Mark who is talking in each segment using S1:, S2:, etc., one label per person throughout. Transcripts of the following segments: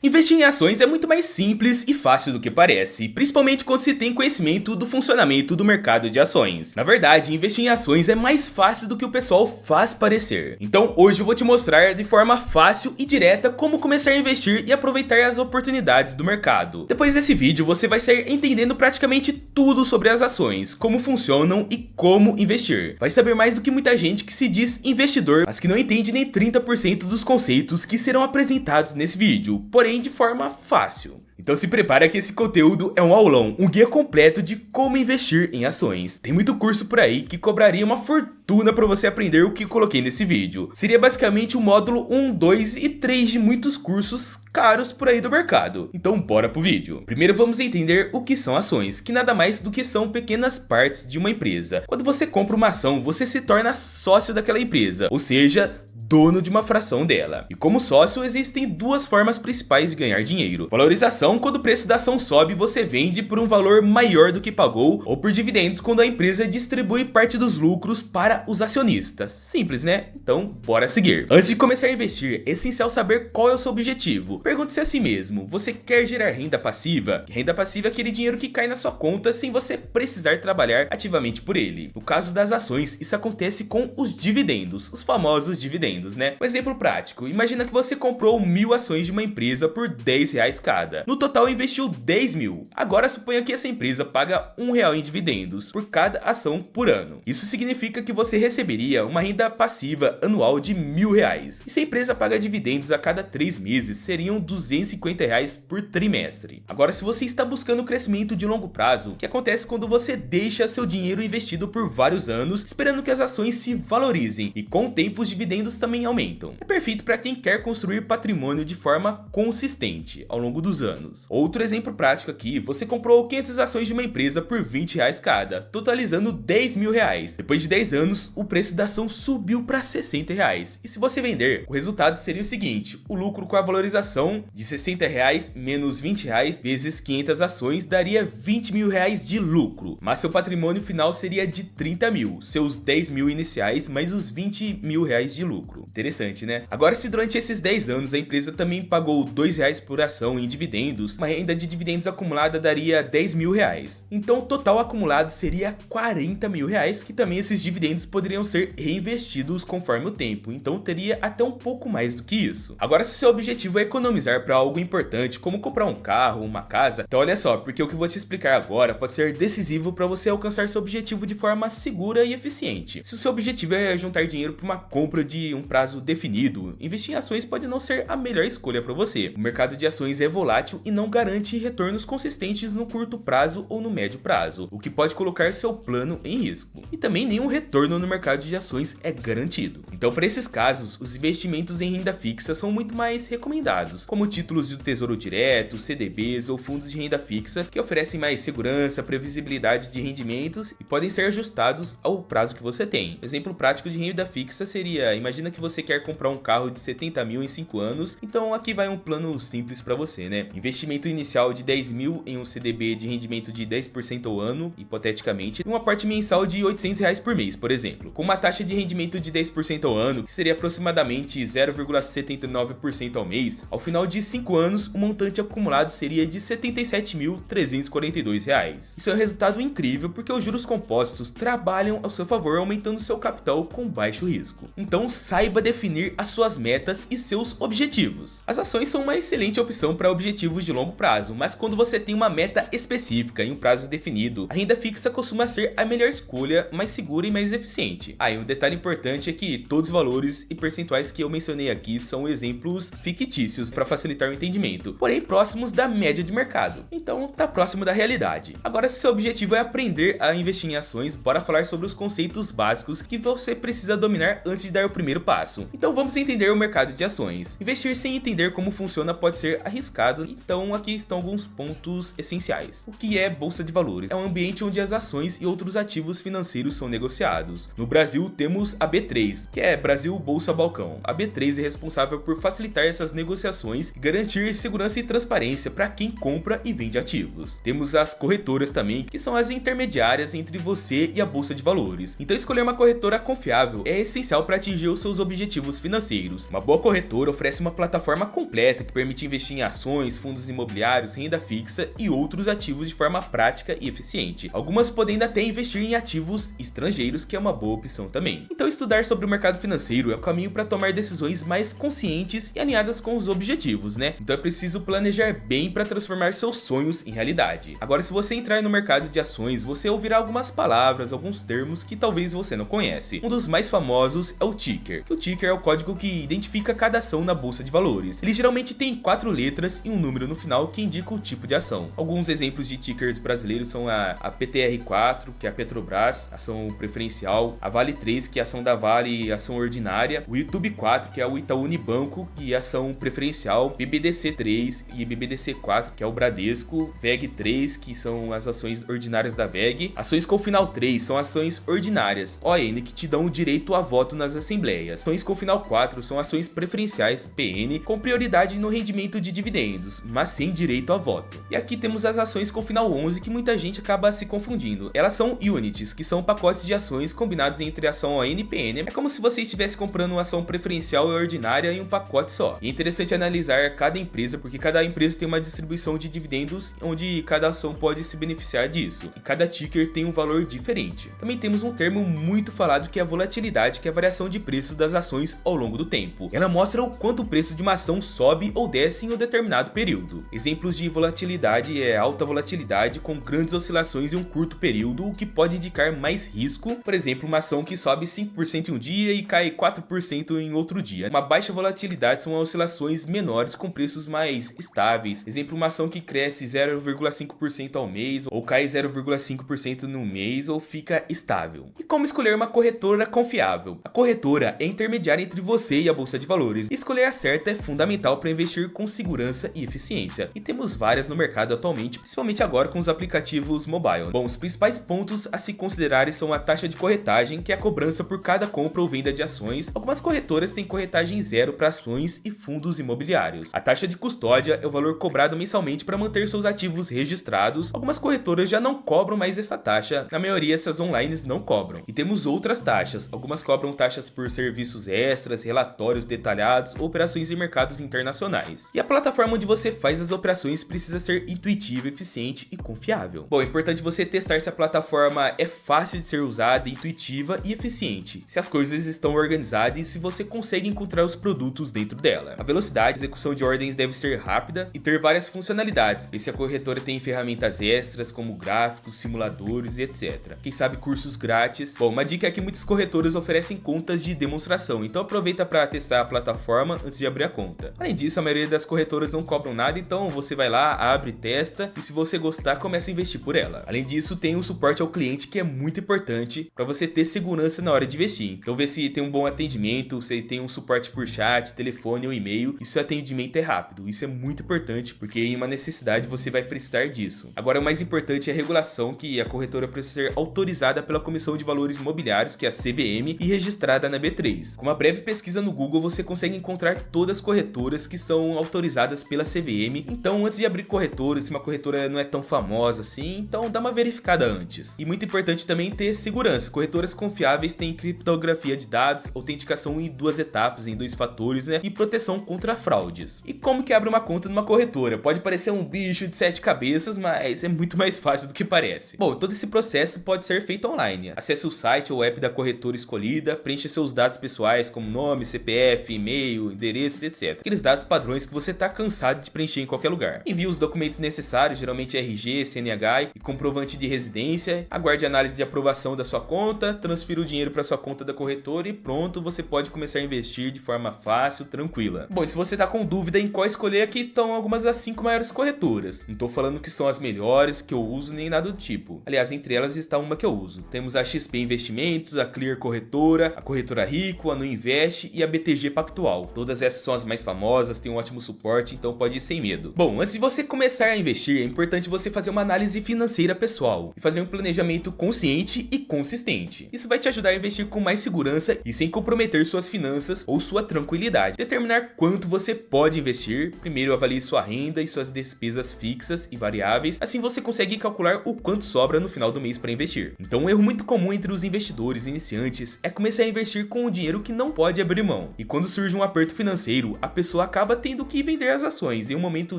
S1: Investir em ações é muito mais simples e fácil do que parece, principalmente quando se tem conhecimento do funcionamento do mercado de ações. Na verdade, investir em ações é mais fácil do que o pessoal faz parecer. Então hoje eu vou te mostrar de forma fácil e direta como começar a investir e aproveitar as oportunidades do mercado. Depois desse vídeo você vai sair entendendo praticamente tudo sobre as ações, como funcionam e como investir. Vai saber mais do que muita gente que se diz investidor, mas que não entende nem 30% dos conceitos que serão apresentados nesse vídeo. Porém, de forma fácil. Então se prepara que esse conteúdo é um aulão, um guia completo de como investir em ações. Tem muito curso por aí que cobraria uma fortuna para você aprender o que coloquei nesse vídeo. Seria basicamente o módulo 1, 2 e 3 de muitos cursos caros por aí do mercado. Então bora pro vídeo. Primeiro vamos entender o que são ações, que nada mais do que são pequenas partes de uma empresa. Quando você compra uma ação, você se torna sócio daquela empresa, ou seja, dono de uma fração dela. E como sócio, existem duas formas principais de ganhar dinheiro: valorização, quando o preço da ação sobe, você vende por um valor maior do que pagou, ou por dividendos, quando a empresa distribui parte dos lucros para os acionistas. Simples, né? Então, bora seguir. Antes de começar a investir, é essencial saber qual é o seu objetivo. Pergunte-se a si mesmo: você quer gerar renda passiva? Renda passiva é aquele dinheiro que cai na sua conta sem você precisar trabalhar ativamente por ele. No caso das ações, isso acontece com os dividendos, os famosos dividendos, né? Um exemplo prático: imagina que você comprou 1000 ações de uma empresa por R$10 cada. No total investiu 10 mil. Agora suponha que essa empresa paga R$1 em dividendos por cada ação por ano. Isso significa que você receberia uma renda passiva anual de R$1.000. E se a empresa paga dividendos a cada 3 meses, seriam R$250 por trimestre. Agora, se você está buscando crescimento de longo prazo, o que acontece quando você deixa seu dinheiro investido por vários anos, esperando que as ações se valorizem, e com o tempo os dividendos também aumentam. É perfeito para quem quer construir patrimônio de forma consistente ao longo dos anos. Outro exemplo prático aqui: você comprou 500 ações de uma empresa por R$20 cada, totalizando R$10.000. Depois de 10 anos, o preço da ação subiu para R$60. E se você vender, o resultado seria o seguinte: o lucro com a valorização de R$60 menos R$20 vezes 500 ações daria R$20.000 de lucro, mas seu patrimônio final seria de 30 mil, seus 10 mil iniciais mais os R$20.000 de lucro. Interessante, né? Agora, se durante esses 10 anos a empresa também pagou R$2 por ação em dividendos, uma renda de dividendos acumulada daria R$10.000. Então o total acumulado seria R$40.000, que também esses dividendos poderiam ser reinvestidos conforme o tempo, então teria até um pouco mais do que isso. Agora, se seu objetivo é economizar para algo importante, como comprar um carro, uma casa, então olha só, porque o que eu vou te explicar agora pode ser decisivo para você alcançar seu objetivo de forma segura e eficiente. Se o seu objetivo é juntar dinheiro para uma compra de um prazo definido, investir em ações pode não ser a melhor escolha para você. O mercado de ações é volátil e não garante retornos consistentes no curto prazo ou no médio prazo, o que pode colocar seu plano em risco. E também nenhum retorno no mercado de ações é garantido. Então, para esses casos, os investimentos em renda fixa são muito mais recomendados, como títulos do Tesouro Direto, CDBs ou fundos de renda fixa, que oferecem mais segurança, previsibilidade de rendimentos e podem ser ajustados ao prazo que você tem. Exemplo prático de renda fixa seria: imagina que você quer comprar um carro de 70 mil em 5 anos, então aqui vai um plano simples para você, né? Investimento inicial de 10 mil em um CDB de rendimento de 10% ao ano, hipoteticamente, e um aporte mensal de R$800 por mês, por exemplo, com uma taxa de rendimento de 10% ao ano, que seria aproximadamente 0,79% ao mês. Ao final de 5 anos, o montante acumulado seria de R$77.342. Isso é um resultado incrível, porque os juros compostos trabalham ao seu favor, aumentando seu capital com baixo risco. Então saiba definir as suas metas e seus objetivos. As ações são uma excelente opção para objetivos de longo prazo, mas quando você tem uma meta específica e um prazo definido, a renda fixa costuma ser a melhor escolha, mais segura e mais eficiente. E um detalhe importante é que todos os valores e percentuais que eu mencionei aqui são exemplos fictícios para facilitar o entendimento, porém próximos da média de mercado, então tá próximo da realidade. Agora, se seu objetivo é aprender a investir em ações, bora falar sobre os conceitos básicos que você precisa dominar antes de dar o primeiro passo. Então vamos entender o mercado de ações. Investir sem entender como funciona pode ser arriscado, então aqui estão alguns pontos essenciais. O que é Bolsa de Valores? É um ambiente onde as ações e outros ativos financeiros são negociados. No Brasil temos a B3, que é Brasil Bolsa Balcão. A B3 é responsável por facilitar essas negociações e garantir segurança e transparência para quem compra e vende ativos. Temos as corretoras também, que são as intermediárias entre você e a Bolsa de Valores. Então escolher uma corretora confiável é essencial para atingir os seus seus objetivos financeiros. Uma boa corretora oferece uma plataforma completa que permite investir em ações, fundos imobiliários, renda fixa e outros ativos de forma prática e eficiente. Algumas podendo até investir em ativos estrangeiros, que é uma boa opção também. Então estudar sobre o mercado financeiro é o caminho para tomar decisões mais conscientes e alinhadas com os objetivos, né? Então é preciso planejar bem para transformar seus sonhos em realidade. Agora, se você entrar no mercado de ações, você ouvirá algumas palavras, alguns termos que talvez você não conhece. Um dos mais famosos é o ticker. O ticker é o código que identifica cada ação na bolsa de valores. Ele geralmente tem 4 letras e um número no final que indica o tipo de ação. Alguns exemplos de tickers brasileiros são a PTR4, que é a Petrobras, ação preferencial, a Vale 3, que é a ação da Vale, ação ordinária, o YouTube 4, que é o Itaú Unibanco, que é ação preferencial, BBDC 3 e BBDC 4, que é o Bradesco, VEG 3, que são as ações ordinárias da VEG, ações com final 3 são ações ordinárias, ON, que te dão o direito a voto nas assembleias. Ações com final 4 são ações preferenciais, PN, com prioridade no rendimento de dividendos, mas sem direito a voto. E aqui temos as ações com final 11, que muita gente acaba se confundindo. Elas são units, que são pacotes de ações combinados entre ação ON e PN. É como se você estivesse comprando uma ação preferencial e ordinária em um pacote só. E é interessante analisar cada empresa, porque cada empresa tem uma distribuição de dividendos, onde cada ação pode se beneficiar disso. E cada ticker tem um valor diferente. Também temos um termo muito falado que é a volatilidade, que é a variação de preço das ações ao longo do tempo. Ela mostra o quanto o preço de uma ação sobe ou desce em um determinado período. Exemplos de volatilidade é alta volatilidade com grandes oscilações em um curto período, o que pode indicar mais risco. Por exemplo, uma ação que sobe 5% em um dia e cai 4% em outro dia. Uma baixa volatilidade são oscilações menores com preços mais estáveis. Exemplo, uma ação que cresce 0,5% ao mês ou cai 0,5% no mês ou fica estável. E como escolher uma corretora confiável? A corretora é intermediária entre você e a bolsa de valores. Escolher a certa é fundamental para investir com segurança e eficiência. E temos várias no mercado atualmente, principalmente agora com os aplicativos mobile. Bom, os principais pontos a se considerarem são a taxa de corretagem, que é a cobrança por cada compra ou venda de ações. Algumas corretoras têm corretagem zero para ações e fundos imobiliários. A taxa de custódia é o valor cobrado mensalmente para manter seus ativos registrados. Algumas corretoras já não cobram mais essa taxa, na maioria essas online não cobram. E temos outras taxas, algumas cobram taxas por serviços extras, relatórios detalhados, operações em mercados internacionais. E a plataforma onde você faz as operações precisa ser intuitiva, eficiente e confiável. Bom, é importante você testar se a plataforma é fácil de ser usada, intuitiva e eficiente, se as coisas estão organizadas e se você consegue encontrar os produtos dentro dela. A velocidade de execução de ordens deve ser rápida e ter várias funcionalidades, e se a corretora tem ferramentas extras como gráficos, simuladores e etc. Quem sabe cursos grátis. Bom, uma dica é que muitas corretoras oferecem contas de demonstração, então aproveita para testar a plataforma antes de abrir a conta. Além disso, a maioria das corretoras não cobram nada, então você vai lá, abre, testa e se você gostar, começa a investir por ela. Além disso, tem o suporte ao cliente, que é muito importante para você ter segurança na hora de investir. Então vê se tem um bom atendimento, se tem um suporte por chat, telefone ou e-mail, e se o atendimento é rápido. Isso é muito importante, porque em uma necessidade você vai precisar disso. Agora, o mais importante é a regulação, que a corretora precisa ser autorizada pela Comissão de Valores Imobiliários, que é a CVM, e registrada na B3. Com uma breve pesquisa no Google, você consegue encontrar todas as corretoras que são autorizadas pela CVM. Então, antes de abrir corretora, se uma corretora não é tão famosa assim, então dá uma verificada antes. E muito importante também ter segurança. Corretoras confiáveis têm criptografia de dados, autenticação em 2 etapas, em 2 fatores, né? E proteção contra fraudes. E como que abre uma conta numa corretora? Pode parecer um bicho de 7 cabeças, mas é muito mais fácil do que parece. Bom, todo esse processo pode ser feito online. Acesse o site ou app da corretora escolhida, preencha seus dados pessoais como nome, CPF, e-mail, endereço, etc. Aqueles dados padrões que você tá cansado de preencher em qualquer lugar. Envie os documentos necessários, geralmente RG, CNH e comprovante de residência. Aguarde a análise de aprovação da sua conta, transfira o dinheiro para sua conta da corretora e pronto, você pode começar a investir de forma fácil, tranquila. Bom, e se você tá com dúvida em qual escolher, aqui estão algumas das 5 maiores corretoras. Não tô falando que são as melhores, que eu uso, nem nada do tipo. Aliás, entre elas está uma que eu uso. Temos a XP Investimentos, a Clear Corretora, a Corretora Rico, a Nuinvest e a BTG Pactual. Todas essas são as mais famosas, têm um ótimo suporte, então pode ir sem medo. Bom, antes de você começar a investir, é importante você fazer uma análise financeira pessoal e fazer um planejamento consciente e consistente. Isso vai te ajudar a investir com mais segurança e sem comprometer suas finanças ou sua tranquilidade. Determinar quanto você pode investir. Primeiro, avalie sua renda e suas despesas fixas e variáveis. Assim você consegue calcular o quanto sobra no final do mês para investir. Então, um erro muito comum entre os investidores iniciantes é começar a investir com o dinheiro dinheiro que não pode abrir mão. E quando surge um aperto financeiro, a pessoa acaba tendo que vender as ações em um momento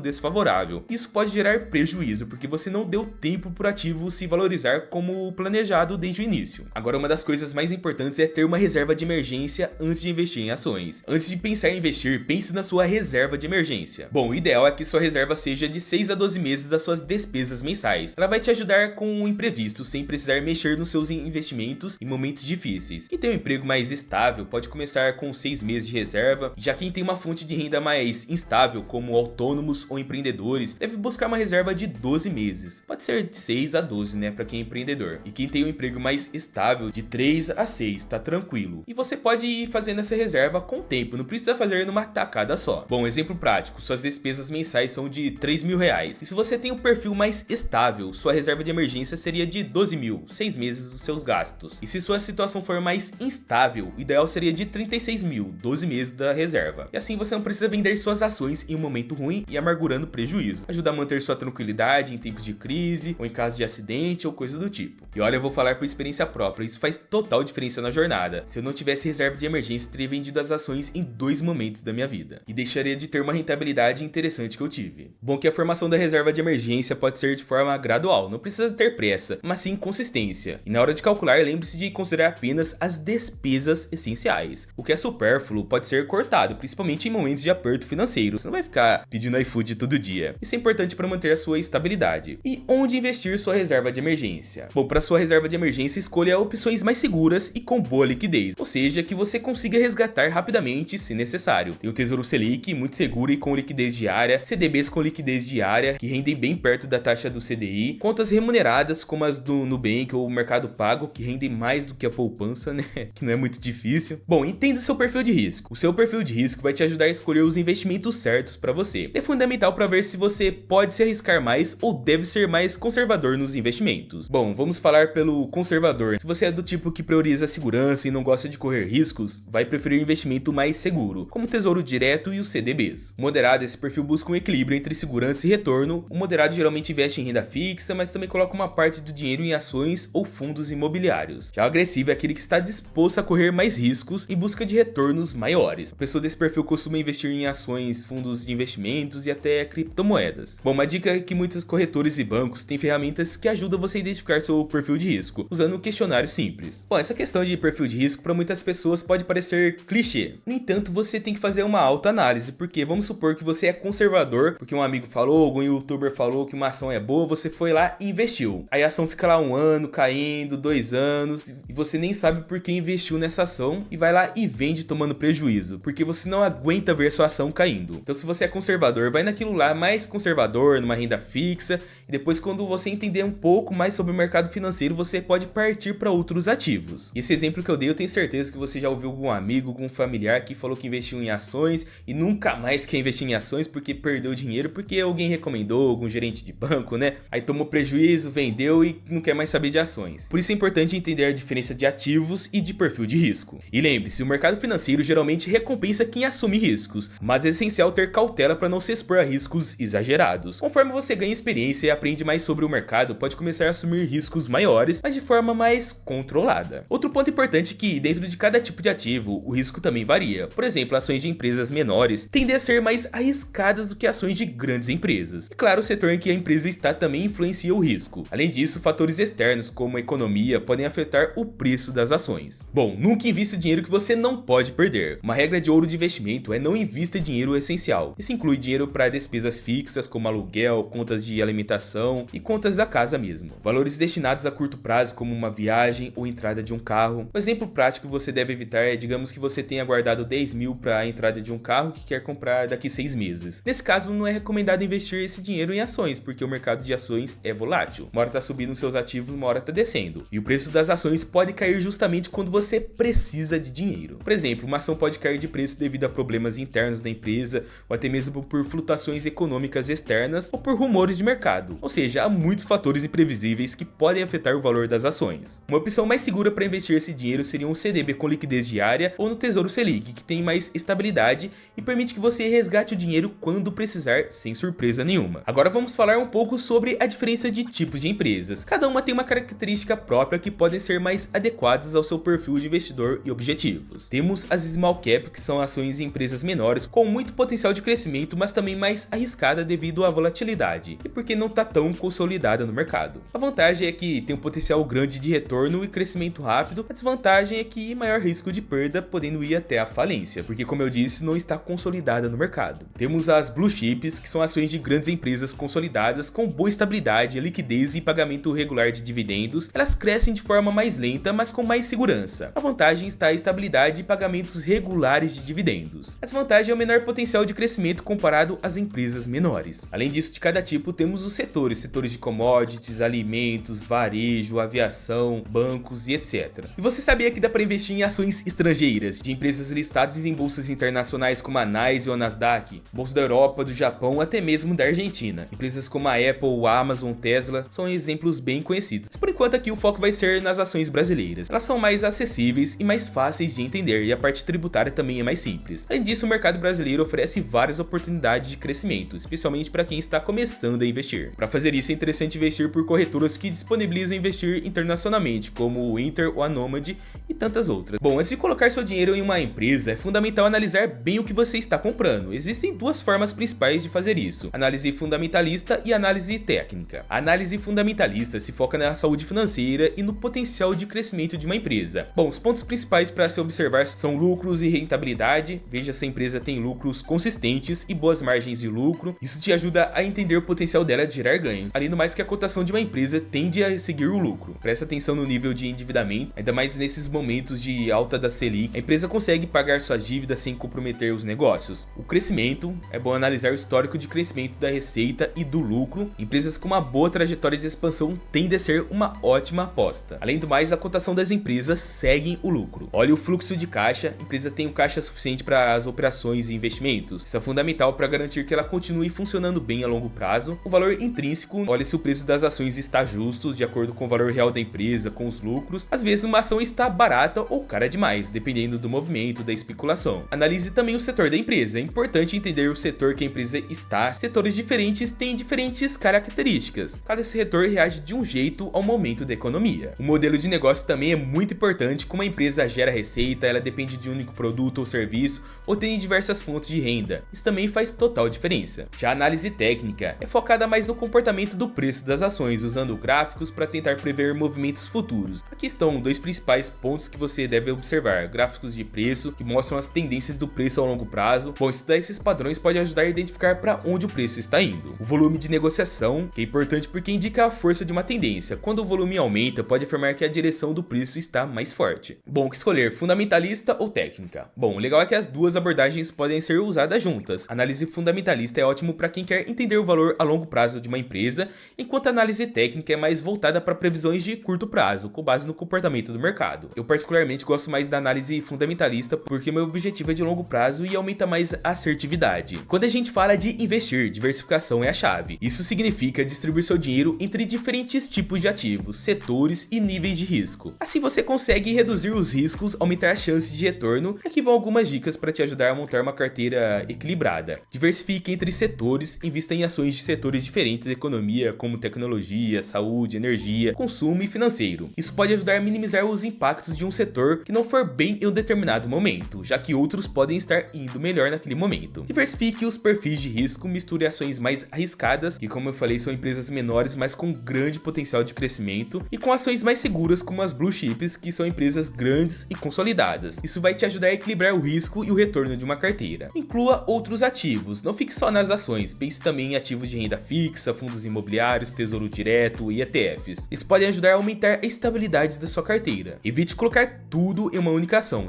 S1: desfavorável. Isso pode gerar prejuízo, porque você não deu tempo para o ativo se valorizar como planejado desde o início. Agora, uma das coisas mais importantes é ter uma reserva de emergência antes de investir em ações. Antes de pensar em investir, pense na sua reserva de emergência. Bom, o ideal é que sua reserva seja de 6 a 12 meses das suas despesas mensais. Ela vai te ajudar com o imprevisto, sem precisar mexer nos seus investimentos em momentos difíceis. Quem tem um emprego mais estável pode começar com 6 meses de reserva, já quem tem uma fonte de renda mais instável, como autônomos ou empreendedores, deve buscar uma reserva de 12 meses. Pode ser de 6 a 12, né, para quem é empreendedor. E quem tem um emprego mais estável, de 3 a 6, tá tranquilo. E você pode ir fazendo essa reserva com o tempo, não precisa fazer numa tacada só. Bom, exemplo prático, suas despesas mensais são de 3 mil reais. E se você tem um perfil mais estável, sua reserva de emergência seria de 12 mil, 6 meses dos seus gastos. E se sua situação for mais instável, o ideal seria de 36 mil, 12 meses da reserva. E assim você não precisa vender suas ações em um momento ruim e amargurando prejuízo. Ajuda a manter sua tranquilidade em tempos de crise, ou em caso de acidente, ou coisa do tipo. E olha, eu vou falar por experiência própria, isso faz total diferença na jornada. Se eu não tivesse reserva de emergência, teria vendido as ações em 2 momentos da minha vida. E deixaria de ter uma rentabilidade interessante que eu tive. Bom, que a formação da reserva de emergência pode ser de forma gradual, não precisa ter pressa, mas sim consistência. E na hora de calcular, lembre-se de considerar apenas as despesas essenciais. O que é supérfluo pode ser cortado, principalmente em momentos de aperto financeiro. Você não vai ficar pedindo iFood todo dia. Isso é importante para manter a sua estabilidade. E onde investir sua reserva de emergência? Bom, para sua reserva de emergência, escolha opções mais seguras e com boa liquidez, ou seja, que você consiga resgatar rapidamente se necessário. Tem o Tesouro Selic, muito seguro e com liquidez diária, CDBs com liquidez diária, que rendem bem perto da taxa do CDI, contas remuneradas como as do Nubank ou Mercado Pago, que rendem mais do que a poupança, né? Que não é muito difícil. Bom, entenda seu perfil de risco. O seu perfil de risco vai te ajudar a escolher os investimentos certos para você. É fundamental para ver se você pode se arriscar mais ou deve ser mais conservador nos investimentos. Bom, vamos falar pelo conservador. Se você é do tipo que prioriza a segurança e não gosta de correr riscos, vai preferir investimento mais seguro, como o Tesouro Direto e os CDBs. O moderado, esse perfil busca um equilíbrio entre segurança e retorno. O moderado geralmente investe em renda fixa, mas também coloca uma parte do dinheiro em ações ou fundos imobiliários. Já o agressivo é aquele que está disposto a correr mais riscos em busca de retornos maiores. A pessoa desse perfil costuma investir em ações, fundos de investimentos e até criptomoedas. Bom, uma dica é que muitos corretores e bancos têm ferramentas que ajudam você a identificar seu perfil de risco, usando um questionário simples. Bom, essa questão de perfil de risco para muitas pessoas pode parecer clichê. No entanto, você tem que fazer uma autoanálise, porque vamos supor que você é conservador, porque um amigo falou, algum youtuber falou que uma ação é boa, você foi lá e investiu. Aí a ação fica lá 1 ano caindo, 2 anos, e você nem sabe por que investiu nessa ação e vai lá e vende tomando prejuízo, porque você não aguenta ver sua ação caindo. Então, se você é conservador, vai naquilo lá mais conservador, numa renda fixa, e depois quando você entender um pouco mais sobre o mercado financeiro, você pode partir para outros ativos. E esse exemplo que eu dei, eu tenho certeza que você já ouviu algum amigo, algum familiar que falou que investiu em ações e nunca mais quer investir em ações porque perdeu dinheiro, porque alguém recomendou, algum gerente de banco, né? Aí tomou prejuízo, vendeu e não quer mais saber de ações. Por isso é importante entender a diferença de ativos e de perfil de risco. E lembre-se, o mercado financeiro geralmente recompensa quem assume riscos, mas é essencial ter cautela para não se expor a riscos exagerados. Conforme você ganha experiência e aprende mais sobre o mercado, pode começar a assumir riscos maiores, mas de forma mais controlada. Outro ponto importante é que dentro de cada tipo de ativo, o risco também varia. Por exemplo, ações de empresas menores tendem a ser mais arriscadas do que ações de grandes empresas. E claro, o setor em que a empresa está também influencia o risco. Além disso, fatores externos como a economia podem afetar o preço das ações. Bom, nunca invista dinheiro que você não pode perder. Uma regra de ouro de investimento é não invista dinheiro essencial. Isso inclui dinheiro para despesas fixas como aluguel, contas de alimentação e contas da casa mesmo. Valores destinados a curto prazo como uma viagem ou entrada de um carro. Um exemplo prático que você deve evitar é, digamos que você tenha guardado 10 mil para a entrada de um carro que quer comprar daqui 6 meses. Nesse caso, não é recomendado investir esse dinheiro em ações, porque o mercado de ações é volátil. Uma hora está subindo os seus ativos, uma hora está descendo. E o preço das ações pode cair justamente quando você precisa de dinheiro. Por exemplo, uma ação pode cair de preço devido a problemas internos da empresa, ou até mesmo por flutuações econômicas externas, ou por rumores de mercado. Ou seja, há muitos fatores imprevisíveis que podem afetar o valor das ações. Uma opção mais segura para investir esse dinheiro seria um CDB com liquidez diária ou no Tesouro Selic, que tem mais estabilidade e permite que você resgate o dinheiro quando precisar, sem surpresa nenhuma. Agora vamos falar um pouco sobre a diferença de tipos de empresas. Cada uma tem uma característica própria que podem ser mais adequadas ao seu perfil de investidor e objetivo. objetivos. Temos as Small Cap, que são ações em empresas menores com muito potencial de crescimento, mas também mais arriscada devido à volatilidade e porque não está tão consolidada no mercado. A vantagem é que tem um potencial grande de retorno e crescimento rápido, a desvantagem é que maior risco de perda, podendo ir até a falência, porque como eu disse, não está consolidada no mercado. Temos as Blue Chips, que são ações de grandes empresas consolidadas com boa estabilidade, liquidez e pagamento regular de dividendos. Elas crescem de forma mais lenta, mas com mais segurança. A vantagem está a estabilidade e pagamentos regulares de dividendos. A desvantagem é o menor potencial de crescimento comparado às empresas menores. Além disso, de cada tipo temos os setores de commodities, alimentos, varejo, aviação, bancos e etc. E você sabia que dá para investir em ações estrangeiras, de empresas listadas em bolsas internacionais como a NYSE ou a Nasdaq, bolsa da Europa, do Japão, até mesmo da Argentina. Empresas como a Apple, a Amazon, Tesla são exemplos bem conhecidos. Mas por enquanto aqui o foco vai ser nas ações brasileiras. Elas são mais acessíveis e mais fáceis de entender, e a parte tributária também é mais simples. Além disso, o mercado brasileiro oferece várias oportunidades de crescimento, especialmente para quem está começando a investir. Para fazer isso é interessante investir por corretoras que disponibilizam investir internacionalmente, como o Inter ou a Nomad e tantas outras. Bom, antes de colocar seu dinheiro em uma empresa, é fundamental analisar bem o que você está comprando. Existem duas formas principais de fazer isso: análise fundamentalista e análise técnica. A análise fundamentalista se foca na saúde financeira e no potencial de crescimento de uma empresa. Bom, os pontos principais para se observar são lucros e rentabilidade. Veja se a empresa tem lucros consistentes e boas margens de lucro. Isso te ajuda a entender o potencial dela de gerar ganhos. Além do mais, que a cotação de uma empresa tende a seguir o lucro. Presta atenção no nível de endividamento, ainda mais nesses momentos de alta da Selic. A empresa consegue pagar suas dívidas sem comprometer os negócios. O crescimento, é bom analisar o histórico de crescimento da receita e do lucro. Empresas com uma boa trajetória de expansão tendem a ser uma ótima aposta. Além do mais, a cotação das empresas segue o lucro. Olha o fluxo de caixa, a empresa tem o caixa suficiente para as operações e investimentos. Isso é fundamental para garantir que ela continue funcionando bem a longo prazo. O valor intrínseco, olha se o preço das ações está justo, de acordo com o valor real da empresa, com os lucros. Às vezes uma ação está barata ou cara demais, dependendo do movimento, da especulação. Analise também o setor da empresa. É importante entender o setor que a empresa está. Setores diferentes têm diferentes características. Cada setor reage de um jeito ao momento da economia. O modelo de negócio também é muito importante. Como a empresa gera receita, ela depende de um único produto ou serviço, ou tem diversas fontes de renda. Isso também faz total diferença. Já a análise técnica é focada mais no comportamento do preço das ações, usando gráficos para tentar prever movimentos futuros. Aqui estão dois principais pontos que você deve observar: gráficos de preço, que mostram as tendências do preço ao longo prazo. Bom, estudar esses padrões pode ajudar a identificar para onde o preço está indo. O volume de negociação, que é importante porque indica a força de uma tendência. Quando o volume aumenta, pode afirmar que a direção do preço está mais forte. Bom, o que escolher, fundamentalista ou técnica? Bom, o legal é que as duas abordagens podem ser usadas juntas. A análise fundamentalista é ótimo para quem quer entender o valor a longo prazo de uma empresa, enquanto a análise técnica é mais voltada para previsões de curto prazo, com base no comportamento do mercado. Eu particularmente gosto mais da análise fundamentalista porque meu objetivo é de longo prazo e aumenta mais a assertividade. Quando a gente fala de investir, diversificação é a chave. Isso significa distribuir seu dinheiro entre diferentes tipos de ativos, setores e níveis de risco. Assim você consegue reduzir os riscos, aumentar a chance de retorno. E aqui vão algumas dicas para te ajudar a montar uma carteira equilibrada. Diversifique entre setores, invista em ações de setores diferentes da economia, como tecnologia, saúde, energia, consumo e financeiro. Isso pode ajudar a minimizar os impactos de um setor que não for bem em um determinado momento, já que outros podem estar indo melhor naquele momento. Diversifique os perfis de risco, misture ações mais arriscadas, que como eu falei são empresas menores, mas com grande potencial de crescimento, e com ações mais seguras como as Blue Chips, que são empresas grandes e consolidadas. Isso vai te ajudar a equilibrar o risco e o retorno de uma carteira. Inclua outros ativos, não fique só nas ações, pense também em ativos de renda fixa, fundos imobiliários, tesouro direto e ETFs. Isso pode ajudar a aumentar a estabilidade da sua carteira. Evite colocar tudo em uma única ação.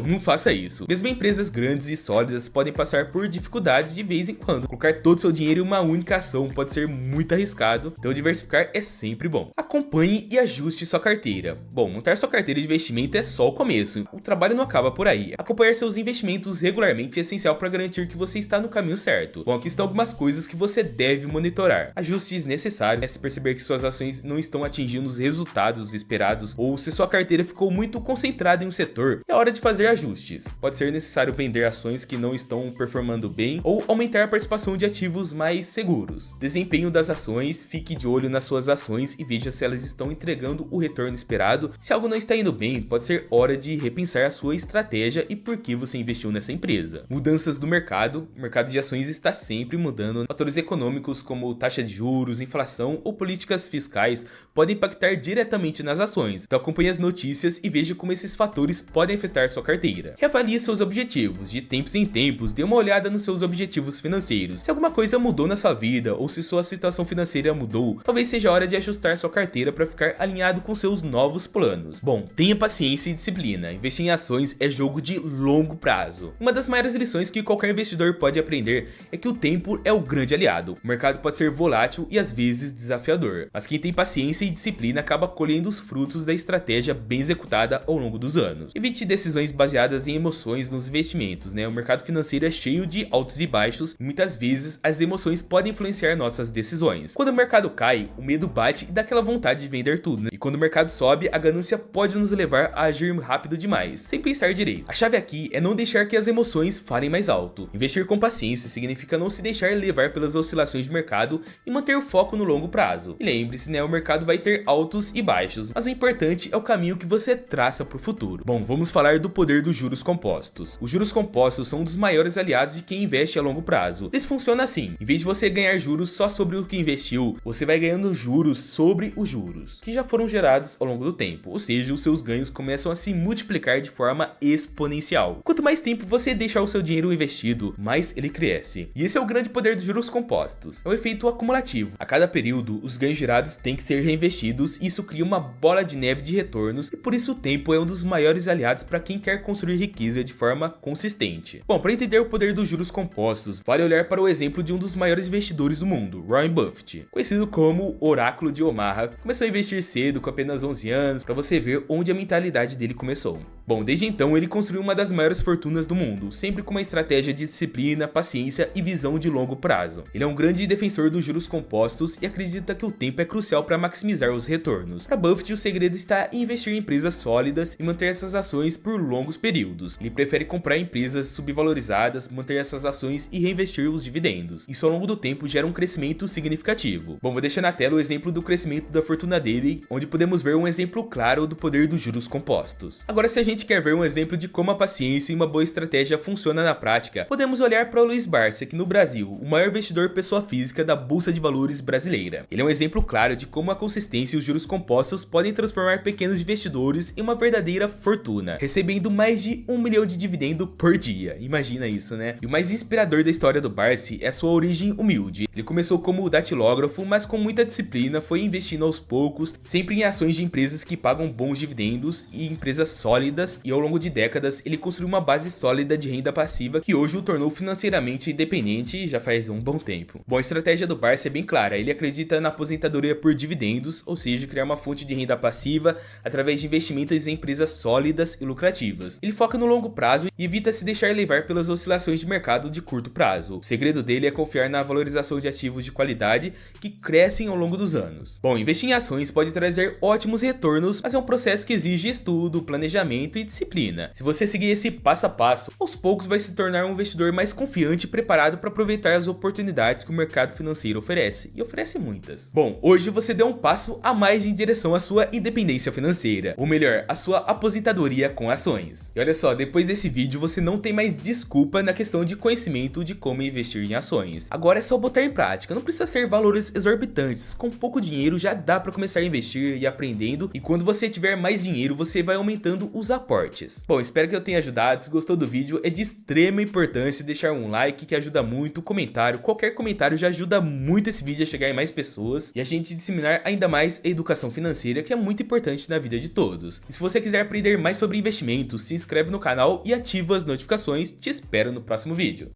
S1: Não faça isso. Mesmo empresas grandes e sólidas podem passar por dificuldades de vez em quando. Colocar todo o seu dinheiro em uma única ação pode ser muito arriscado, então diversificar é sempre bom. Acompanhe e ajuste sua carteira. Bom, montar sua carteira de investimento é só o começo. O trabalho não acaba por aí. Acompanhar seus investimentos regularmente é essencial para garantir que você está no caminho certo. Bom, aqui estão algumas coisas que você deve monitorar. Ajustes necessários, se perceber que suas ações não estão atingindo os resultados esperados ou se sua carteira ficou muito concentrada em um setor, é hora de fazer ajustes. Pode ser necessário vender ações que não estão performando bem ou aumentar a participação de ativos mais seguros. Desempenho das ações, fique de olho nas suas ações e veja se elas estão entregando o retorno esperado. Se algo não está indo bem, pode ser hora de repensar a sua estratégia e por que você investiu nessa empresa. Mudanças do mercado. O mercado de ações está sempre mudando. Fatores econômicos como taxa de juros, inflação ou políticas fiscais podem impactar diretamente nas ações. Então acompanhe as notícias e veja como esses fatores podem afetar sua carteira. Reavalie seus objetivos. De tempos em tempos, dê uma olhada nos seus objetivos financeiros. Se alguma coisa mudou na sua vida ou se sua situação financeira mudou, talvez seja a hora de ajustar sua carteira para ficar alinhado com seus novos planos. Bom, tenha paciência e disciplina. Investir em ações é jogo de longo prazo. Uma das maiores lições que qualquer investidor pode aprender é que o tempo é o grande aliado. O mercado pode ser volátil e às vezes desafiador, mas quem tem paciência e disciplina acaba colhendo os frutos da estratégia bem executada ao longo dos anos. Evite decisões baseadas em emoções nos investimentos, né? O mercado financeiro é cheio de altos e baixos e muitas vezes as emoções podem influenciar nossas decisões. Quando o mercado cai, o medo bate e dá aquela vontade de vender tudo, né? E quando o mercado sobe, a ganância pode nos levar a agir rápido demais, sem pensar direito. A chave aqui é não deixar que as emoções falem mais alto. Investir com paciência significa não se deixar levar pelas oscilações de mercado e manter o foco no longo prazo. E lembre-se, né, o mercado vai ter altos e baixos, mas o importante é o caminho que você traça para o futuro. Bom, vamos falar do poder dos juros compostos. Os juros compostos são um dos maiores aliados de quem investe a longo prazo. Eles funcionam assim: em vez de você ganhar juros só sobre o que investiu, você vai ganhando juros sobre os juros que já foram gerados ao longo do tempo, ou seja, os seus ganhos começam a se multiplicar de forma exponencial. Quanto mais tempo você deixar o seu dinheiro investido, mais ele cresce. E esse é o grande poder dos juros compostos. É o efeito acumulativo. A cada período, os ganhos gerados têm que ser reinvestidos e isso cria uma bola de neve de retornos e por isso o tempo é um dos maiores aliados para quem quer construir riqueza de forma consistente. Bom, para entender o poder dos juros compostos, vale olhar para o exemplo de um dos maiores investidores do mundo, Warren Buffett, conhecido como Oráculo de Omaha. Começou a investir cedo, com apenas 11 anos, para você ver onde a mentalidade dele começou. Bom, desde então ele construiu uma das maiores fortunas do mundo, sempre com uma estratégia de disciplina, paciência e visão de longo prazo. Ele é um grande defensor dos juros compostos e acredita que o tempo é crucial para maximizar os retornos. Para Buffett, o segredo está em investir em empresas sólidas e manter essas ações por longos períodos. Ele prefere comprar empresas subvalorizadas, manter essas ações e reinvestir os dividendos. Isso ao longo do tempo gera um crescimento significativo. Bom, vou deixar na tela o exemplo do crescimento da fortuna dele, onde podemos ver um exemplo claro do poder dos juros compostos. Agora, se a gente quer ver um exemplo de como a paciência e uma boa estratégia funciona na prática, podemos olhar para o Luiz Barsi aqui no Brasil, o maior investidor pessoa física da Bolsa de Valores brasileira. Ele é um exemplo claro de como a consistência e os juros compostos podem transformar pequenos investidores em uma verdadeira fortuna, recebendo mais de 1 milhão de dividendo por dia. Imagina isso, né? E o mais inspirador da história do Barsi é sua origem humilde. Ele começou como datilógrafo, mas com muita disciplina foi investindo aos poucos, sempre em ações de empresas que pagam bons dividendos e empresas sólidas, e ao longo de décadas ele construiu uma base sólida de renda passiva que hoje o tornou financeiramente independente já faz um bom tempo. Bom, a estratégia do Barsi é bem clara. Ele acredita na aposentadoria por dividendos, ou seja, criar uma fonte de renda passiva através de investimentos em empresas sólidas e lucrativas. Ele foca no longo prazo e evita se deixar levar pelas oscilações de mercado de curto prazo. O segredo dele é confiar na valorização de ativos de qualidade que crescem ao longo dos anos. Bom, investir em ações pode trazer ótimos retornos, mas é um processo que exige estudo, planejamento e disciplina. Se você seguir esse passo a passo, aos poucos vai se tornar um investidor mais confiante e preparado para aproveitar as oportunidades que o mercado financeiro oferece, e oferece muitas. Bom, hoje você deu um passo a mais em direção à sua independência financeira, ou melhor, a sua aposentadoria com ações. E olha só, depois desse vídeo você não tem mais desculpa na questão de conhecimento de como investir em ações. Agora é só botar em prática, não precisa ser valores exorbitantes, com pouco dinheiro já dá para começar a investir e aprendendo, e quando você tiver mais dinheiro você vai aumentando os aportes. Bom, espero que eu tenha ajudado. Se gostou do vídeo, é de extrema importância deixar um like que ajuda muito, comentário, qualquer comentário já ajuda muito esse vídeo a chegar em mais pessoas e a gente disseminar ainda mais a educação financeira, que é muito importante na vida de todos. E se você quiser aprender mais sobre investimentos, se inscreve no canal e ativa as notificações. Te espero no próximo vídeo.